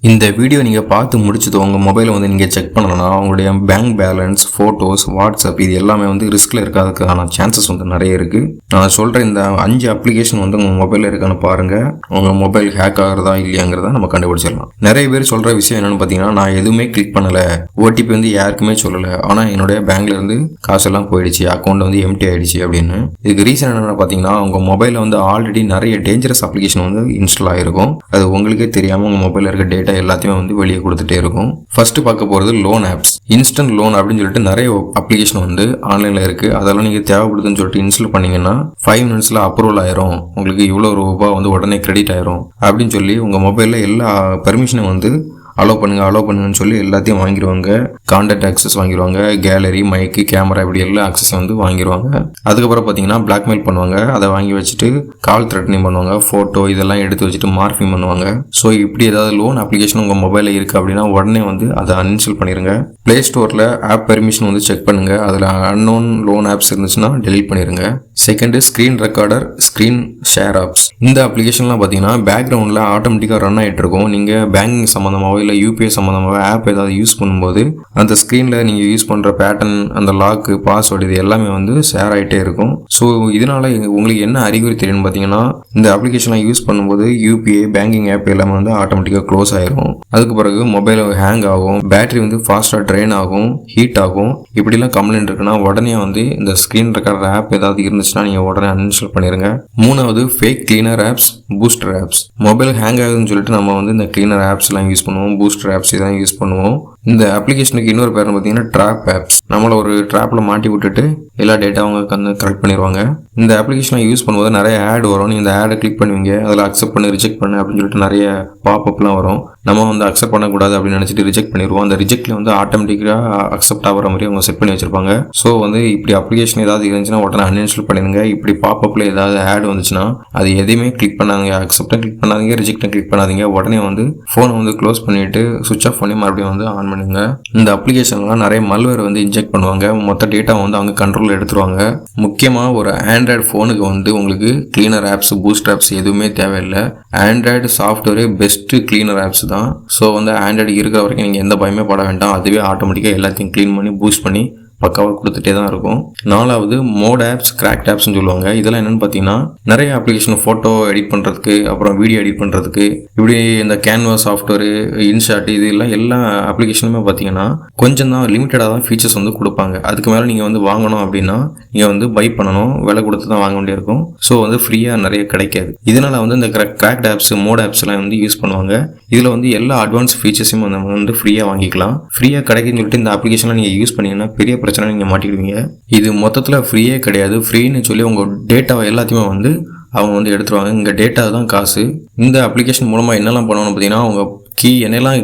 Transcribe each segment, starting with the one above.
இந்த வீடியோ நீங்கள் பார்த்து முடிச்சது உங்கள் மொபைலை வந்து நீங்கள் செக் பண்ணலன்னா உங்களுடைய பேங்க் பேலன்ஸ், ஃபோட்டோஸ், வாட்ஸ்அப் இது எல்லாமே வந்து ரிஸ்கில் இருக்கிறதுக்கான சான்சஸ் வந்து நிறைய இருக்குது. நான் சொல்கிற இந்த 5 அப்ளிகேஷன் வந்து உங்கள் மொபைலில் இருக்கான்னு பாருங்கள். உங்கள் மொபைல் ஹேக் ஆகிறதா இல்லையாங்கிறத நம்ம கண்டுபிடிச்சிடலாம். நிறைய பேர் சொல்கிற விஷயம் என்னென்னு பார்த்தீங்கன்னா, நான் எதுவுமே கிளிக் பண்ணலை, ஓடிபி வந்து யாருக்குமே சொல்லலை, ஆனால் என்னுடைய பேங்க்லேருந்து காசெல்லாம் போயிடுச்சு, அக்கௌண்ட் வந்து எம்டி ஆகிடுச்சு அப்படின்னு. இதுக்கு ரீசன் என்னென்னு பார்த்தீங்கன்னா, உங்கள் மொபைலில் வந்து ஆல்ரெடி நிறைய டேஞ்சரஸ் அப்ளிகேஷன் வந்து இன்ஸ்டால் ஆகிருக்கும். அது உங்களுக்கே தெரியாமல் உங்கள் மொபைலில் இருக்க டேட்டா எல்லாத்தையுமே வந்து வெளியே கொடுத்துட்டே இருக்கும். ஃபர்ஸ்ட் பார்க்க போகிறது லோன் ஆப்ஸ். இன்ஸ்டன்ட் லோன் அப்படின்னு சொல்லிட்டு நிறைய அப்ளிகேஷன் வந்து ஆன்லைனில் இருக்குது. அதெல்லாம் நீங்கள் தேவைப்படுதுன்னு சொல்லிட்டு இன்ஸ்டால் பண்ணீங்கன்னா 5 மினிட்ஸில் அப்ரூவல் ஆயிரும், உங்களுக்கு இவ்வளோ ரூபாய் வந்து உடனே கிரெடிட் ஆயிரும் அப்படின்னு சொல்லி உங்கள் மொபைலில் எல்லா பெர்மிஷனும் வந்து அலோவ் பண்ணுங்கன்னு சொல்லி எல்லாத்தையும் வாங்கிடுவாங்க. கான்டாக்ட் ஆக்சஸ் வாங்கிடுவாங்க, கேலரி, மைக்கு, கேமரா இப்படி எல்லா ஆக்சஸ் வந்து வாங்கிடுவாங்க. அதுக்கப்புறம் பார்த்தீங்கன்னா பிளாக்மெயில் பண்ணுவாங்க. அதை வாங்கி வச்சுட்டு கால் த்ரெட்டனிங் பண்ணுவாங்க, ஃபோட்டோ இதெல்லாம் எடுத்து வச்சுட்டு மார்ஃபிங் பண்ணுவாங்க. ஸோ இப்படி ஏதாவது லோன் அப்ளிகேஷன் உங்கள் மொபைலில் இருக்குது அப்படின்னா உடனே வந்து அதை அன்இன்ஸ்டால் பண்ணிடுங்க. ப்ளே ஸ்டோரில் ஆப் பெர்மிஷன் வந்து செக் பண்ணுங்கள். அதில் அன்னோன் லோன் ஆப்ஸ் இருந்துச்சுன்னா டெலீட் பண்ணிடுங்க. Second, screen recorder, screen share apps. இந்த அப்ளிகேஷன்லாம் பார்த்தீங்கன்னா பேக்ரவுண்டில் ஆட்டோமேட்டிக்காக ரன் ஆகிட்டு இருக்கும். நீங்கள் பேங்கிங் சம்மந்தமாகவோ இல்லை யூபிஐ சம்மந்தமாக ஆப் ஏதாவது யூஸ் பண்ணும்போது அந்த ஸ்க்ரீனில் நீங்கள் யூஸ் பண்ணுற பேட்டர்ன், அந்த லாக்கு, பாஸ்வேர்டு இது எல்லாமே வந்து ஷேர் ஆகிட்டே இருக்கும். ஸோ இதனால் உங்களுக்கு என்ன அறிகுறி தெரியும்னு பார்த்தீங்கன்னா, இந்த அப்ளிகேஷன்லாம் யூஸ் பண்ணும்போது யூபிஐ பேங்கிங் ஆப் எல்லாமே வந்து ஆட்டோமேட்டிக்காக க்ளோஸ் ஆயிரும். அதுக்கு பிறகு மொபைல் ஹேங் ஆகும், பேட்டரி வந்து ஃபாஸ்ட்டாக ட்ரெயின் ஆகும், ஹீட் ஆகும். இப்படிலாம் கம்ப்ளைண்ட் இருக்குன்னா உடனே வந்து இந்த ஸ்க்ரீன் ரெக்கார்டர் ஆப் ஏதாவது இருந்துச்சுன்னா நீங்கள் உடனே அன்இன்ஸ்டால் பண்ணிடுங்க. மூணாவது, fake cleaner apps, booster apps. Mobile hang ஆகுதுன்னு சொல்லிட்டு நம்ம வந்து இந்த கிளீனர் ஆப்ஸ்லாம் யூஸ் பண்ணுவோம், பூஸ்டர் ஆப்ஸ் இதான் யூஸ் பண்ணுவோம். இந்த அப்ளிகேஷனுக்கு இன்னொரு பேர் பார்த்தீங்கன்னா ட்ராப் ஆப்ஸ். நம்மளை ஒரு ட்ராப்பில் மாட்டி விட்டுட்டு எல்லா டேட்டா அவங்க கரெக்ட் பண்ணிடுவாங்க. இந்த அப்ளிகேஷனை யூஸ் பண்ணும்போது நிறைய ஆட் வரும். நீங்கள் இந்த ஆடை கிளிக் பண்ணுவீங்க, அதில் அக்செப்ட் பண்ணு, ரிஜெக்ட் பண்ணு அப்படின்னு சொல்லிட்டு நிறைய பாப்அப்லாம் வரும். நம்ம வந்து அக்செப்ட் பண்ணக்கூடாது அப்படின்னு நினச்சிட்டு ரிஜெக்ட் பண்ணிடுவோம். அந்த ரிஜெக்டில் வந்து ஆட்டோமேட்டிக்காக அக்செப்ட் ஆகிற மாதிரி அவங்க செட் பண்ணி வச்சிருப்பாங்க. ஸோ வந்து இப்படி அப்ளிகேஷன் ஏதாவது இருந்துச்சுன்னா உடனே அன்இன்ஸ்டால் பண்ணிடுங்க. இப்படி பாப்அப்பில் ஏதாவது ஆட் வந்துச்சுன்னா அது எதையுமே கிளிக் பண்ணாதீங்க, அக்செப்டும் கிளிக் பண்ணாதீங்க, ரிஜெக்டும் கிளிக் பண்ணாதீங்க. உடனே வந்து ஃபோனை வந்து க்ளோஸ் பண்ணிவிட்டு சுவிச் ஆஃப் பண்ணி மறுபடியும் வந்து ஆன் பண்ணுங்க. இந்த அப்ளிகேஷன்லாம் நிறைய மல்வேர் வந்து இன்ஜெக்ட் பண்ணுவாங்க, மொத்த டேட்டா வந்து அவங்க கண்ட்ரோலில் எடுத்துருவாங்க. முக்கியமாக ஒரு ஆண்ட்ராய்டு ஃபோனுக்கு வந்து உங்களுக்கு கிளீனர் ஆப்ஸ், பூஸ்ட் ஆப்ஸ் எதுவுமே தேவையில்லை. ஆண்ட்ராய்டு சாஃப்ட்வேரே பெஸ்ட்டு கிளீனர் ஆப்ஸ் தான். ஸோ வந்து ஆண்ட்ராய்டு இருக்கிற வரைக்கும் நீங்கள் எந்த பயமே பட வேண்டாம், அதுவே ஆட்டோமேட்டிக்காக எல்லாத்தையும் க்ளீன் பண்ணி பூஸ்ட் பண்ணி பக்காவாக கொடுத்துட்டே தான் இருக்கும். நாலாவது, மோட் ஆப்ஸ், கிராக்ட் ஆப்ஸ்னு சொல்லுவாங்க. இதெல்லாம் என்னென்னு பார்த்தீங்கன்னா, நிறைய அப்ளிகேஷன் ஃபோட்டோ எடிட் பண்ணுறதுக்கு, அப்புறம் வீடியோ எடிட் பண்ணுறதுக்கு, இப்படி இந்த கேன்வா சாஃப்ட்வேர், இன்ஷாட் இது எல்லாம் எல்லா அப்ளிகேஷனுமே பார்த்தீங்கன்னா கொஞ்சம் தான் லிமிட்டடாக தான் ஃபீச்சர்ஸ் வந்து கொடுப்பாங்க. அதுக்கு மேலே நீங்கள் வந்து வாங்கணும் அப்படின்னா நீங்கள் வந்து பை பண்ணணும், விலை கொடுத்து தான் வாங்க வேண்டியிருக்கும். ஸோ வந்து ஃப்ரீயாக நிறைய கிடைக்காது. இதனால் வந்து இந்த கிராக்ட் ஆப்ஸ், மோட் ஆப்ஸ்லாம் வந்து யூஸ் பண்ணுவாங்க. இதில் வந்து எல்லா அட்வான்ஸ் ஃபீச்சர்ஸும் நம்ம வந்து ஃப்ரீயாக வாங்கிக்கலாம். ஃப்ரீயாக கிடைக்குன்னு சொல்லிட்டு இந்த அப்ளிகேஷன்லாம் நீங்கள் யூஸ் பண்ணிங்கன்னா பெரிய பிரச்சனை நீங்கள் மாட்டிக்கிடுவீங்க. இது மொத்தத்தில் ஃப்ரீயே கிடையாது. ஃப்ரீன்னு சொல்லி உங்கள் டேட்டாவை எல்லாத்தையுமே வந்து அவங்க வந்து எடுத்துருவாங்க. இங்கே டேட்டா தான் காசு. இந்த அப்ளிகேஷன் மூலமாக என்னெல்லாம் பண்ணணும்னு பார்த்தீங்கன்னா, அவங்க என்னெல்லாம்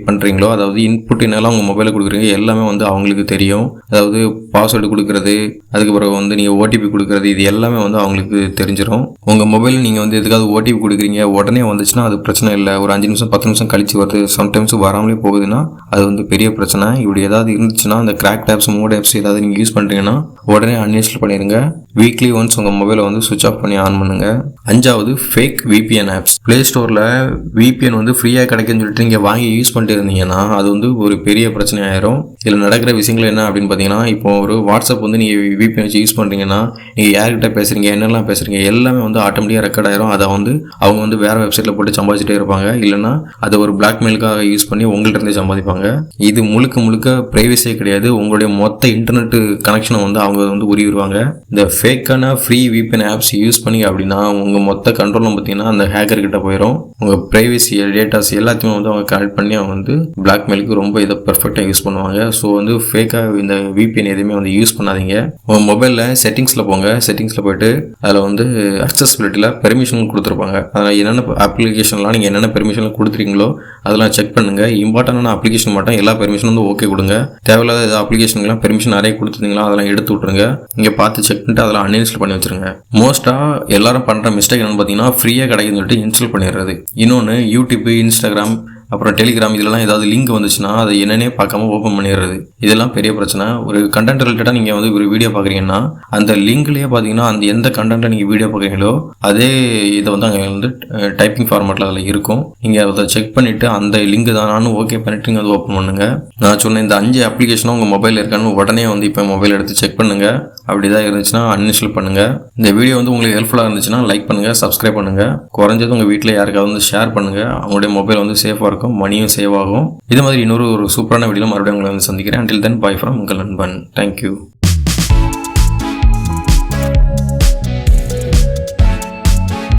பண்ணுறீங்களோ, அதாவது இன்புட் என்னெல்லாம் உங்கள் மொபைலில் கொடுக்குறீங்க எல்லாமே வந்து அவங்களுக்கு தெரியும். அதாவது பாஸ்வேர்டு கொடுக்குறது, அதுக்கு பிறகு வந்து நீங்கள் ஓடிபி கொடுக்குறது, இது எல்லாமே வந்து அவங்களுக்கு தெரிஞ்சிடும். உங்கள் மொபைலில் நீங்கள் வந்து எதுக்காவது ஓடிபி கொடுக்குறீங்க, உடனே வந்துச்சுன்னா அது பிரச்சனை இல்லை. ஒரு 5 நிமிஷம் 10 நிமிஷம் கழிச்சு வருது, சம்டைம்ஸ் வராமலே போகுதுன்னா அது வந்து பெரிய பிரச்சனை. இப்படி ஏதாவது இருந்துச்சுன்னா அந்த கிராக்ட் ஆப்ஸ், மோட் ஆப்ஸ் ஏதாவது நீங்கள் யூஸ் பண்ணுறீங்கன்னா உடனே அன்இன்ஸ்டால் பண்ணிடுங்க. வீக்லி ஒன்ஸ் உங்கள் மொபைலை வந்து சுவிச் ஆஃப் பண்ணி ஆன் பண்ணுங்க. அஞ்சாவது, ஃபேக் விபிஎன் ஆப்ஸ். ப்ளே ஸ்டோரில் விபிஎன் வந்து ஃப்ரீயாக கிடைக்குன்னு சொல்லிட்டு நீங்கள் வாங்கி யூஸ் பண்ணிட்டு இருந்தீங்கன்னா அது வந்து ஒரு பெரிய பிரச்சனை ஆயிரும். இதில் நடக்கிற விஷயங்கள் என்ன அப்படின்னு பார்த்தீங்கன்னா, இப்போ ஒரு வாட்ஸ்அப் வந்து நீங்கள் விபிஎன் வச்சு யூஸ் பண்ணுறீங்கன்னா நீங்கள் யார்கிட்ட பேசுகிறீங்க, என்னெல்லாம் பேசுகிறீங்க எல்லாமே வந்து ஆட்டோமேட்டிக்காக ரெக்கார்ட் ஆயிரும். அதை வந்து அவங்க வந்து வேறு வெப்சைட்டில் போட்டு சம்பாதிச்சிட்டே இருப்பாங்க. இல்லைன்னா அதை ஒரு பிளாக்மெயிலுக்காக யூஸ் பண்ணி உங்கள்கிட்ட இருந்தே சம்பாதிப்பாங்க. இது முழுக்க ப்ரைவசியே கிடையாது. உங்களுடைய மொத்த இன்டர்நெட் கனெக்ஷனை வந்து அவங்க வந்து உருவிடுவாங்க. இந்த ஃபேக்கான ஃப்ரீ விபிஎன் ஆப்ஸ் யூஸ் பண்ணி அப்படின்னா உங்கள் மொத்த கண்ட்ரோலும் பார்த்தீங்கன்னா அந்த ஹேக்கர் கிட்ட போயிடும். உங்கள் ப்ரைவசி டேட்டாஸ் எல்லாத்தையுமே வந்து அவங்க கலெக்ட் பண்ணி அவங்க வந்து பிளாக்மெயிலுக்கு ரொம்ப இதை பர்ஃபெக்டாக யூஸ் பண்ணுவாங்க. ஸோ வந்து ஃபேக்காக இந்த விபிஎன் எதுவுமே வந்து யூஸ் பண்ணாதீங்க. உங்கள் மொபைலில் செட்டிங்ஸில் போங்க. செட்டிங்ஸில் போய்ட்டு அதில் வந்து அக்சசிபிலிட்டியில் பெர்மிஷன் கொடுத்துருப்பாங்க. அதில் என்னென்ன அப்ளிகேஷன்லாம் நீங்கள் என்னென்ன பெர்மிஷன் கொடுத்துருக்கீங்களோ அதெல்லாம் செக் பண்ணுங்கள். இம்பார்ட்டண்டான அப்ளிகேஷன் மட்டும் எல்லா பெர்மிஷனும் வந்து ஓகே கொடுங்க. தேவையில்லாத ஏதாவது அப்ளிகேஷனுக்குலாம் பெர்மிஷன் நிறைய கொடுத்துருந்தீங்களா அதெல்லாம் எடுத்து விட்ருங்க. இங்கே பார்த்து செக் பண்ணிட்டு அதெல்லாம் அன்இன்ஸ்டால் பண்ணி வச்சுருங்க. மோஸ்ட்டாக எல்லாரும் பண்ணுற மிஸ்டேக் என்னென்னு பார்த்தீங்கன்னா, ஃப்ரீயாக கிடைக்குன்னு சொல்லிட்டு இன்ஸ்டால் பண்ணிடுறது. இன்னொன்று, யூடியூப், இன்ஸ்டாகிராம், அப்புறம் டெலிகிராம் இதெல்லாம் ஏதாவது லிங்க் வந்துச்சுன்னா அதை என்னன்னே பார்க்காம ஓப்பன் பண்ணிடுறது. இதெல்லாம் பெரிய பிரச்சனை. ஒரு கண்டென்ட் ரிலேட்டடாக நீங்கள் வந்து ஒரு வீடியோ பார்க்குறீங்கன்னா அந்த லிங்க்லேயே பார்த்தீங்கன்னா அந்த எந்த கண்டென்ட்டை நீங்கள் வீடியோ பார்க்குறீங்களோ அதே இதை வந்து அங்கே வந்து டைப்பிங் ஃபார்மேட்டில் அதில் இருக்கும். நீங்கள் அதை செக் பண்ணிவிட்டு அந்த லிங்க் தானான்னு ஓகே பண்ணிவிட்டு நீங்கள் அதை ஓப்பன் பண்ணுங்கள். நான் சொன்ன இந்த 5 அப்ளிகேஷனும் உங்கள் மொபைல் இருக்கான்னு உடனே வந்து இப்போ மொபைல் எடுத்து செக் பண்ணுங்கள். அப்படி தான் இருந்துச்சுன்னா அன்இன்ஸ்டால் பண்ணுங்கள். இந்த வீடியோ வந்து உங்களுக்கு ஹெல்ப்ஃபுல்லாக இருந்துச்சுன்னா லைக் பண்ணுங்கள், சப்ஸ்கிரைப் பண்ணுங்கள். குறைஞ்சது உங்கள் வீட்டில் யாருக்காவது வந்து ஷேர் பண்ணுங்கள். அவங்களுடைய மொபைல் வந்து சேஃபாக இருக்கும், மணியும் சேவ் ஆகும். இது மாதிரி இன்னொரு சூப்பரான வீடியோ மறுபடியும் உங்களை வந்து சந்திக்கிறேன். Until then, bye from உங்கள் நண்பன். தேங்க்யூ.